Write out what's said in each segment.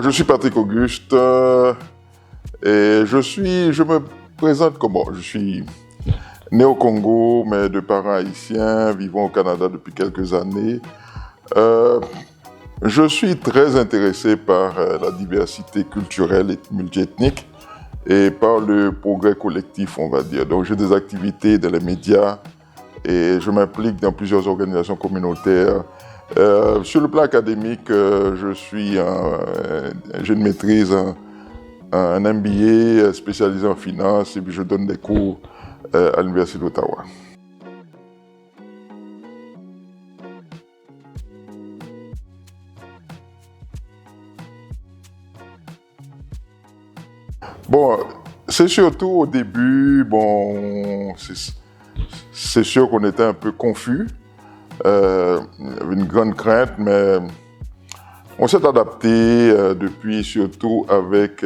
je suis Patrick Auguste et je me présente comment? Je suis né au Congo, mais de parents haïtiens, vivant au Canada depuis quelques années. Je suis très intéressé par la diversité culturelle et multiethnique et par le progrès collectif, on va dire. Donc j'ai des activités dans les médias et je m'implique dans plusieurs organisations communautaires. Sur le plan académique, j'ai une maîtrise, un MBA spécialisé en finance et puis je donne des cours à l'Université d'Ottawa. Bon, c'est surtout au début, c'est sûr qu'on était un peu confus, une grande crainte, mais on s'est adapté depuis, surtout avec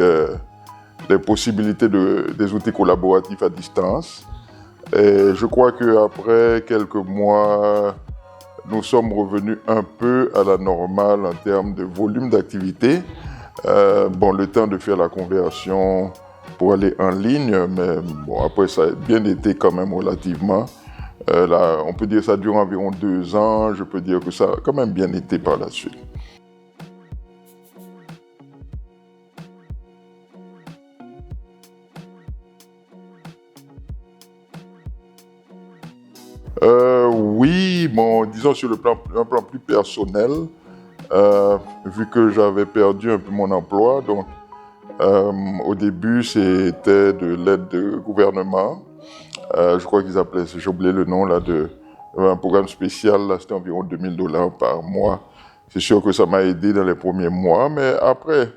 les possibilités des outils collaboratifs à distance. Et je crois qu'après quelques mois, nous sommes revenus un peu à la normale en termes de volume d'activité. Le temps de faire la conversion pour aller en ligne, mais bon, après ça a bien été quand même relativement. On peut dire que ça dure environ 2 ans, je peux dire que ça a quand même bien été par la suite. Oui, disons sur un plan plus personnel, vu que j'avais perdu un peu mon emploi, donc au début c'était de l'aide de gouvernement. Je crois qu'ils appelaient, j'ai oublié le nom là, un programme spécial, là c'était environ $2000 par mois. C'est sûr que ça m'a aidé dans les premiers mois, mais après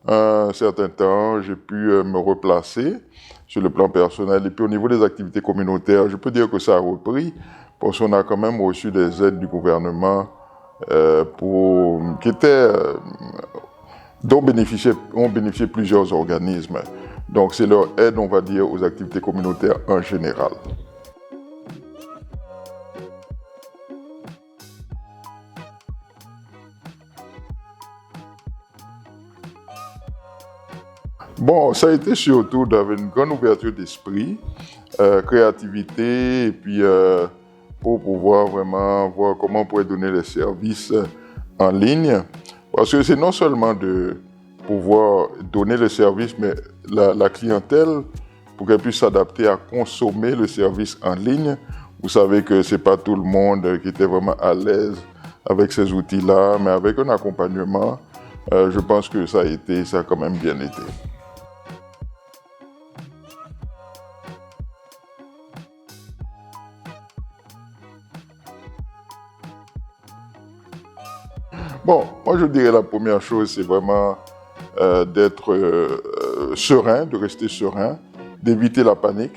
un certain temps, j'ai pu me replacer sur le plan personnel. Et puis au niveau des activités communautaires, je peux dire que ça a repris, parce qu'on a quand même reçu des aides du gouvernement dont ont bénéficié plusieurs organismes. Donc c'est leur aide, on va dire, aux activités communautaires en général. Bon, ça a été surtout d'avoir une grande ouverture d'esprit, créativité, et puis pour pouvoir vraiment voir comment on pourrait donner les services en ligne. Parce que c'est non seulement de pouvoir donner le service, mais la clientèle, pour qu'elle puisse s'adapter à consommer le service en ligne. Vous savez que ce n'est pas tout le monde qui était vraiment à l'aise avec ces outils-là, mais avec un accompagnement, je pense que ça a quand même bien été. Bon, moi je dirais la première chose, c'est vraiment d'être serein, de rester serein, d'éviter la panique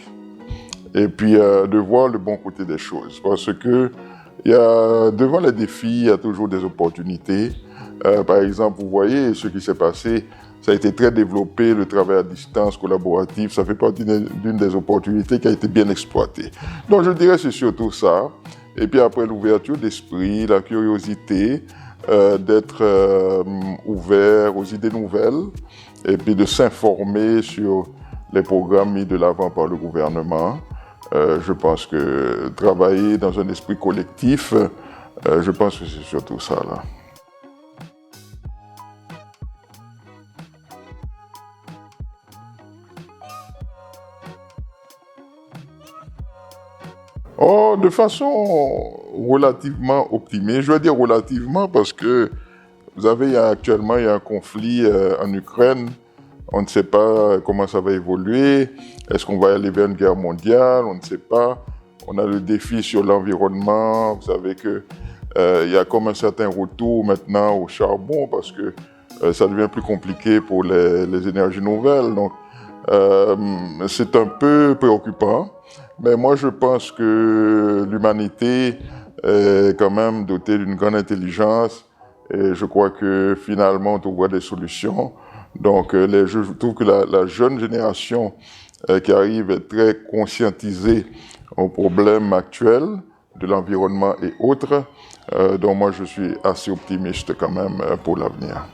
et puis de voir le bon côté des choses. Parce que devant les défis, il y a toujours des opportunités. Par exemple, vous voyez ce qui s'est passé, ça a été très développé, le travail à distance collaboratif, ça fait partie d'une des opportunités qui a été bien exploitée. Donc je dirais que c'est surtout ça. Et puis après l'ouverture d'esprit, la curiosité, d'être ouvert aux idées nouvelles et puis de s'informer sur les programmes mis de l'avant par le gouvernement. Je pense que travailler dans un esprit collectif, je pense que c'est surtout ça là. Oh, de façon relativement optimiste, je veux dire relativement parce que vous savez, actuellement il y a un conflit en Ukraine. On ne sait pas comment ça va évoluer. Est-ce qu'on va aller vers une guerre mondiale? On ne sait pas. On a le défi sur l'environnement. Vous savez que il y a comme un certain retour maintenant au charbon parce que ça devient plus compliqué pour les énergies nouvelles. Donc, c'est un peu préoccupant. Mais moi, je pense que l'humanité est quand même dotée d'une grande intelligence et je crois que finalement, on trouvera des solutions. Donc, je trouve que la jeune génération qui arrive est très conscientisée aux problèmes actuels de l'environnement et autres. Donc, moi, je suis assez optimiste quand même pour l'avenir.